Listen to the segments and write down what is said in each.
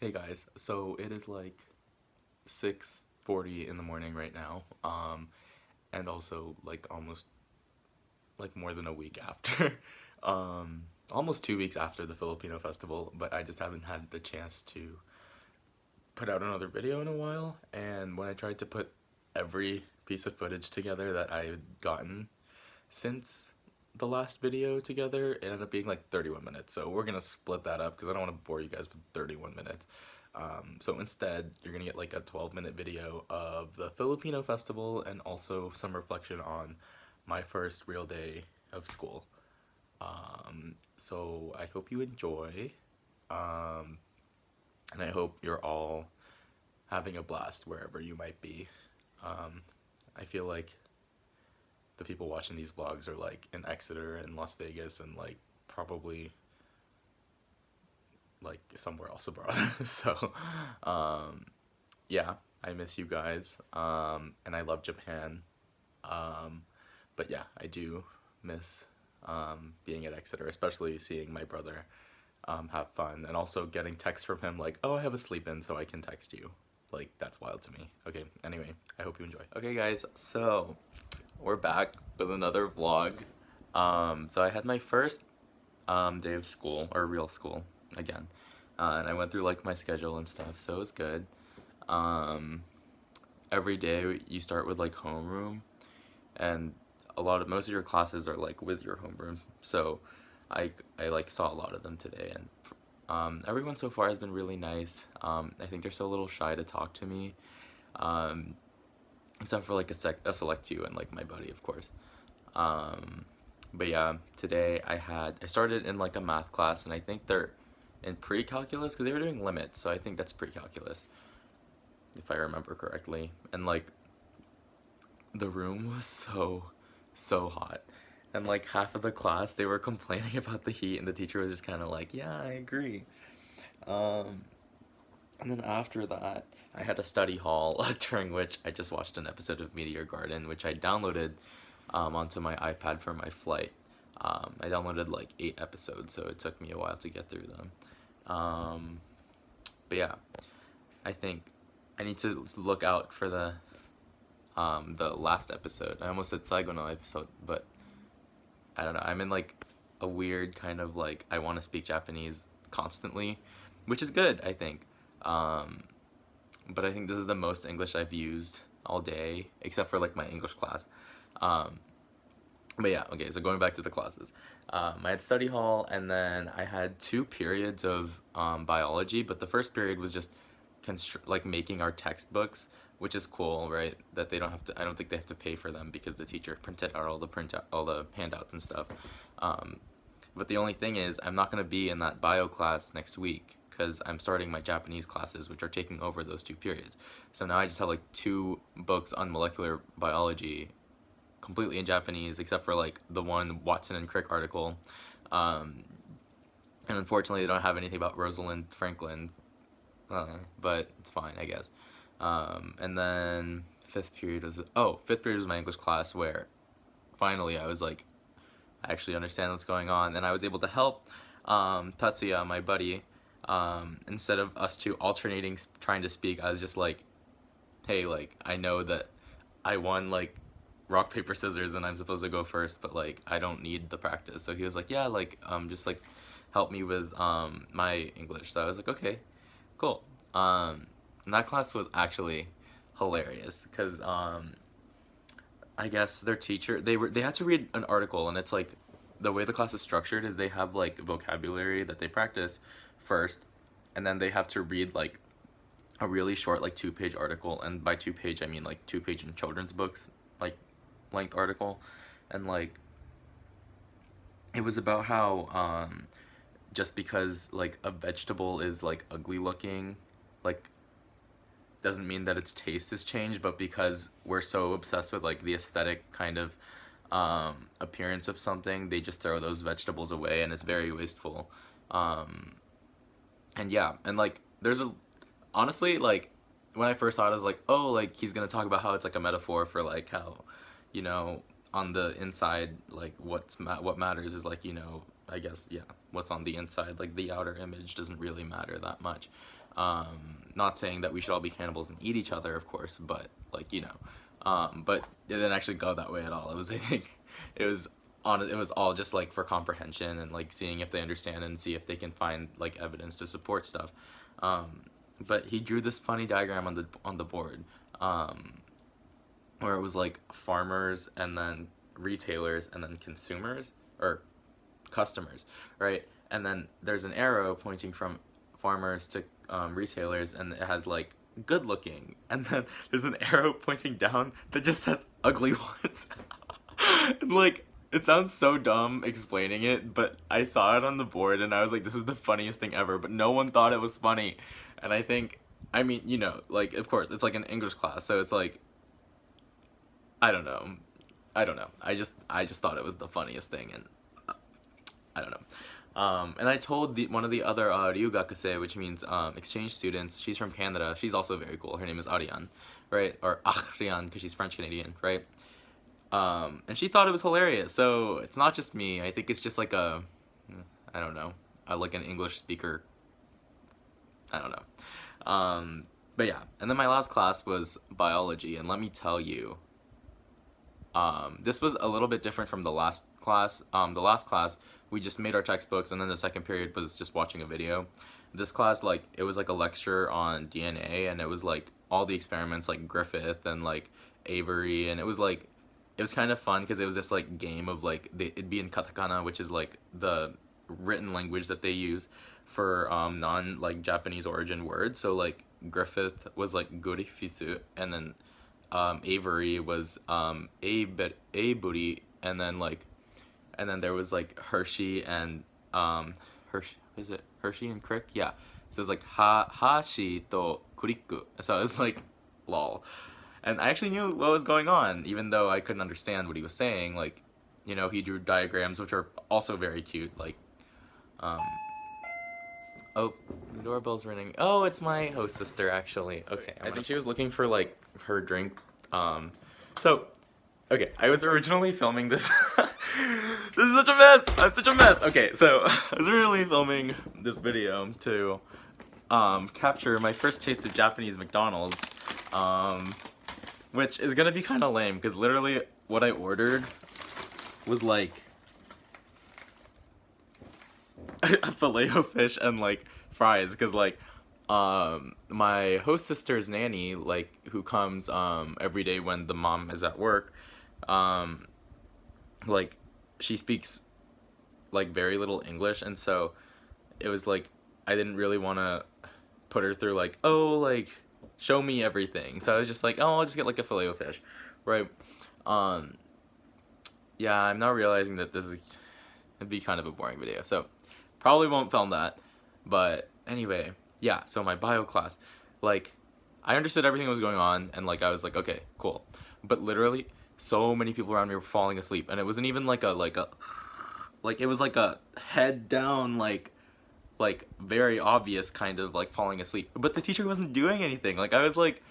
Hey guys, so it is like 6:40 in the morning right now, and also like almost like more than a week after, almost 2 weeks after the Filipino festival, but I just haven't had the chance to put out another video in a while, and when I tried to put every piece of footage together that I had gotten since the last video together, it ended up being like 31 minutes. So we're gonna split that up because I don't want to bore you guys with 31 minutes. So instead, you're gonna get like a 12-minute video of the Filipino festival and also some reflection on my first real day of school. So I hope you enjoy, and I hope you're all having a blast wherever you might be. I feel like the people watching these vlogs are like in Exeter and Las Vegas and like probably like somewhere else abroad. So yeah, I miss you guys, and I love Japan, um, but yeah, I do miss being at Exeter, especially seeing my brother have fun, and also getting texts from him like, oh, I have a sleep in so I can text you. Like, that's wild to me. Okay, anyway, I hope you enjoy. Okay guys, so we're back with another vlog. So I had my first day of school, or real school, again. And I went through like my schedule and stuff, so it was good. Um, every day you start with like homeroom, and most of your classes are like with your homeroom. So I like saw a lot of them today, and everyone so far has been really nice. I think they're still a little shy to talk to me. Except for like a select few and like my buddy, of course. But yeah, today I started in like a math class, and I think they're in pre-calculus because they were doing limits, so I think that's pre-calculus if I remember correctly. And like the room was so hot, and like half of the class they were complaining about the heat, and the teacher was just kind of like, yeah, I agree. And then after that, I had a study hall during which I just watched an episode of Meteor Garden, which I downloaded onto my iPad for my flight. I downloaded like 8 episodes, so it took me a while to get through them. But yeah, I think I need to look out for the last episode. I almost said Saigono episode, but I don't know. I'm in like a weird kind of like I want to speak Japanese constantly, which is good, I think. But I think this is the most English I've used all day, except for like my English class. But yeah, okay, so going back to the classes. I had study hall, and then I had 2 periods of biology, but the first period was just like making our textbooks, which is cool, right? That they don't have to, I don't think they have to pay for them because the teacher printed out all the handouts and stuff. But the only thing is, I'm not going to be in that bio class next week because I'm starting my Japanese classes, which are taking over those 2 periods. So now I just have like 2 books on molecular biology completely in Japanese, except for like the one Watson and Crick article. And unfortunately, they don't have anything about Rosalind Franklin, but it's fine, I guess. And then fifth period was my English class, where finally I was like, I actually understand what's going on, and I was able to help Tatsuya, my buddy. Instead of us two alternating trying to speak, I was just like, hey, like, I know that I won like rock paper scissors and I'm supposed to go first, but like I don't need the practice. So he was like, yeah, like just like help me with my English. So I was like, okay, cool. And that class was actually hilarious because I guess their teacher, they had to read an article, and it's like the way the class is structured is they have like vocabulary that they practice first, and then they have to read like a really short like 2-page article, and by 2-page I mean like 2-page in children's books like length article. And like it was about how just because like a vegetable is like ugly looking, like doesn't mean that its taste has changed, but because we're so obsessed with like the aesthetic kind of appearance of something, they just throw those vegetables away, and it's very wasteful. And yeah, and like there's a honestly, like when I first saw it, I was like, oh, like he's gonna talk about how it's like a metaphor for like how, you know, on the inside, like what matters is like, you know, I guess, yeah, what's on the inside, like the outer image doesn't really matter that much. Not saying that we should all be cannibals and eat each other, of course, but like, you know, but it didn't actually go that way at all. It was, I think, it was it was all just like for comprehension and like seeing if they understand and see if they can find like evidence to support stuff. But he drew this funny diagram on the board, where it was like farmers and then retailers and then consumers or customers, right? And then there's an arrow pointing from farmers to retailers, and it has like good looking, and then there's an arrow pointing down that just says ugly ones. And like, it sounds so dumb explaining it, but I saw it on the board and I was like, this is the funniest thing ever, but no one thought it was funny. And I think, I mean, you know, like, of course, it's like an English class, so it's like, I don't know. I just thought it was the funniest thing, and I don't know. And I told one of the other ryugakuse, which means exchange students. She's from Canada. She's also very cool. Her name is Ariane, right? Or Ariane, because she's French Canadian, right? And she thought it was hilarious. So it's not just me. I think it's just like I don't know, like an English speaker. I don't know. But yeah. And then my last class was biology, and let me tell you, this was a little bit different from the last class. The last class, we just made our textbooks, and then the second period was just watching a video. This class, like, it was like a lecture on DNA, and it was like all the experiments, like Griffith and like Avery, and it was kind of fun because it was this like game of like it'd be in katakana, which is like the written language that they use for non like Japanese origin words. So like Griffith was like gurifisu, and then Avery was Aburi, and then there was like Hershey and Hershey and Crick? Yeah. So it's like Hashi to Kuriku. So it was like lol. And I actually knew what was going on, even though I couldn't understand what he was saying. Like, you know, he drew diagrams, which are also very cute. Like, oh, the doorbell's ringing. Oh, it's my host sister, actually. Okay, I think she was looking for, like, her drink. So, okay, I was originally filming this. This is such a mess! I'm such a mess! Okay, so, I was originally filming this video to, capture my first taste of Japanese McDonald's, which is gonna be kind of lame, because literally what I ordered was, like, a filet-o-fish and, like, fries, because, like, my host sister's nanny, like, who comes, every day when the mom is at work, like, she speaks, like, very little English, and so it was, like, I didn't really want to put her through, like, oh, like, show me everything. So I was just like, oh, I'll just get like a filet-o-fish, right? Yeah, I'm now realizing that it'd be kind of a boring video, so probably won't film that. But anyway, yeah, so my bio class, like, I understood everything that was going on, and like I was like, okay, cool. But literally, so many people around me were falling asleep, and it wasn't even like it was like a head down, like very obvious kind of like falling asleep, but the teacher wasn't doing anything. Like, I was like,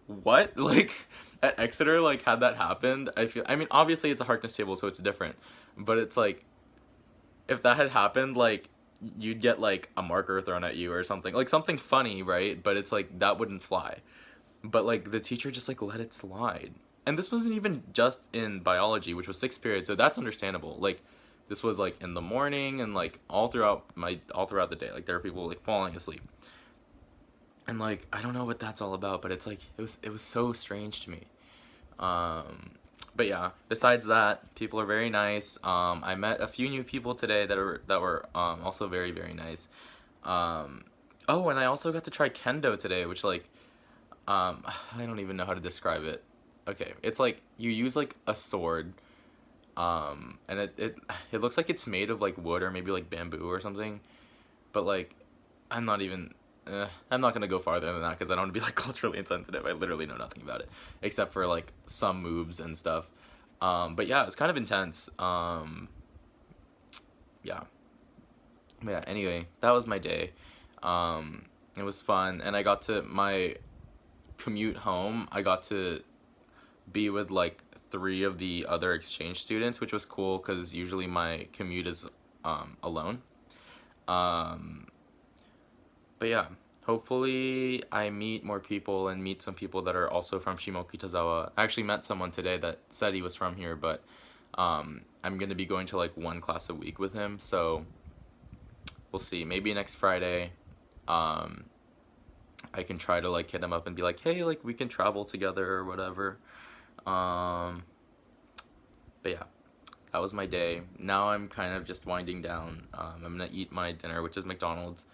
what? Like, at Exeter, like, had that happened, I mean, obviously it's a Harkness table, so it's different, but it's like, if that had happened, like, you'd get like a marker thrown at you or something, like something funny, right? But it's like, that wouldn't fly. But like, the teacher just like let it slide, and this wasn't even just in biology, which was 6th period, so that's understandable. Like, this was like in the morning and like all throughout the day. Like, there were people like falling asleep. And like, I don't know what that's all about, but it's like, it was so strange to me. But yeah, besides that, people are very nice. I met a few new people today that were also very, very nice. Oh, and I also got to try kendo today, which like, I don't even know how to describe it. Okay, it's like you use like a sword, and it looks like it's made of like wood or maybe like bamboo or something, but like, I'm not gonna go farther than that because I don't want to be like culturally insensitive. I literally know nothing about it except for like some moves and stuff. But yeah, it's kind of intense. Yeah. But yeah, anyway, that was my day. It was fun, and I got to my commute home. I got to be with like 3 of the other exchange students, which was cool because usually my commute is alone. But yeah, hopefully I meet more people and meet some people that are also from Shimokitazawa. I actually met someone today that said he was from here, but I'm gonna be going to like one class a week with him, so we'll see. Maybe next Friday, I can try to like hit him up and be like, hey, like we can travel together or whatever. But yeah, that was my day. Now I'm kind of just winding down. I'm gonna eat my dinner, which is McDonald's,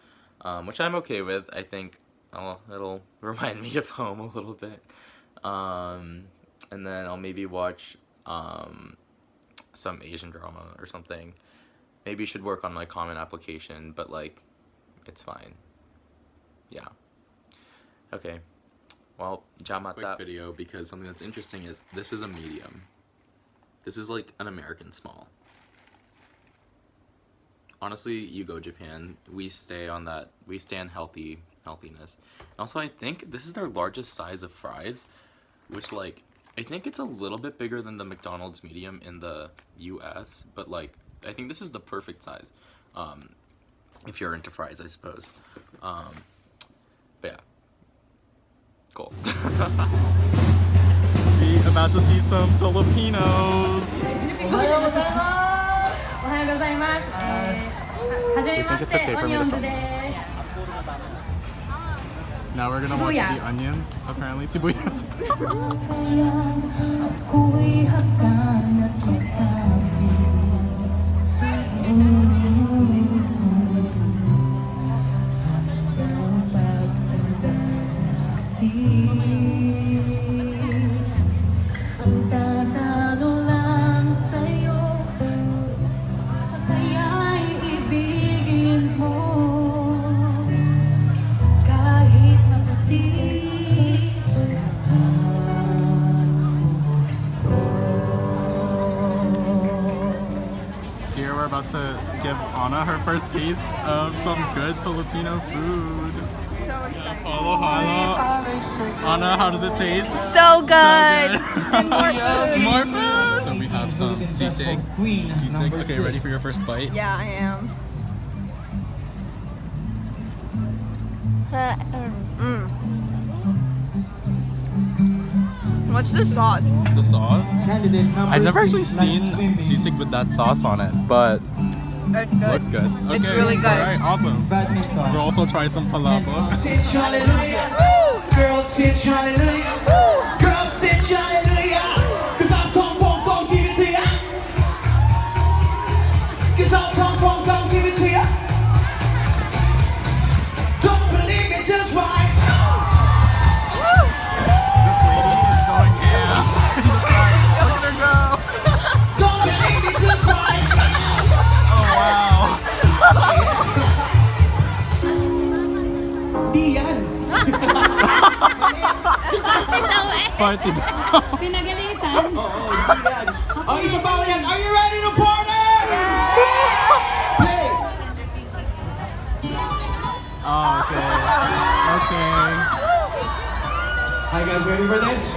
which I'm okay with. I think it'll remind me of home a little bit. And then I'll maybe watch some Asian drama or something. Maybe should work on my comment application, but like, it's fine. Yeah. Okay. Well, jam at that video because something that's interesting is this is a medium. This is like an American small. Honestly, you go Japan. We stay on that. We stay on healthiness. And also, I think this is their largest size of fries, which like I think it's a little bit bigger than the McDonald's medium in the US, but like I think this is the perfect size. If you're into fries, I suppose. But yeah. Cool. We're about to see some Filipinos. おはようございます。おはようございます。はじめまして、オニオンズです。 Now we're gonna watch the onions, apparently. Sibuyas. Here we're about to give Anna her first taste of some good Filipino food. So excited. Hello, hello. Anna, how does it taste? So good. And more food. More food. So we have some sisig. Okay, ready for your first bite? Yeah, I am. What's the sauce? The sauce? I've never actually seen sisig with that sauce on it, but It's good. looks good. Okay. It's really good. Alright, awesome. We'll also try some palabok. Sit hallelujah. Girls sit hallelujah. Girls sit hallelujah. Cause I'm gon' give it to ya. Cause I'm gon' give it to ya. Don't believe me, just watch. This lady is going ham. Look at her go. Don't believe me, just watch. Oh wow. Diyan. Party daw. Pinagalitan. Oh, isa pa ulit. Are you ready to party? Play. Oh, okay. Okay. Hi guys, ready for this?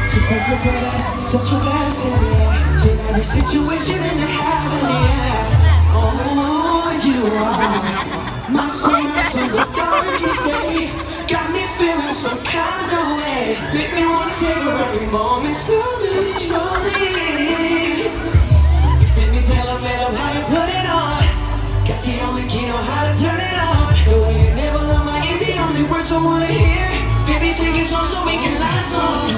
So take a breath, such a blessing, yeah. In every situation and you're having, yeah. Oh, you are my sun the darkest day. Got me feeling some kind of way. Make me want to savor every moment slowly, slowly. You fit me, tell them how to put it on. Got the only key, know how to turn it on. The way you never love my ear, the only words I wanna hear. Baby, take it slow so we can last on.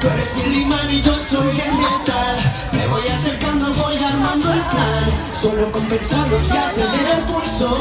Tú eres el imán y yo soy el metal. Me voy acercando, voy armando el plan. Solo con pensarlo se acelera el pulso.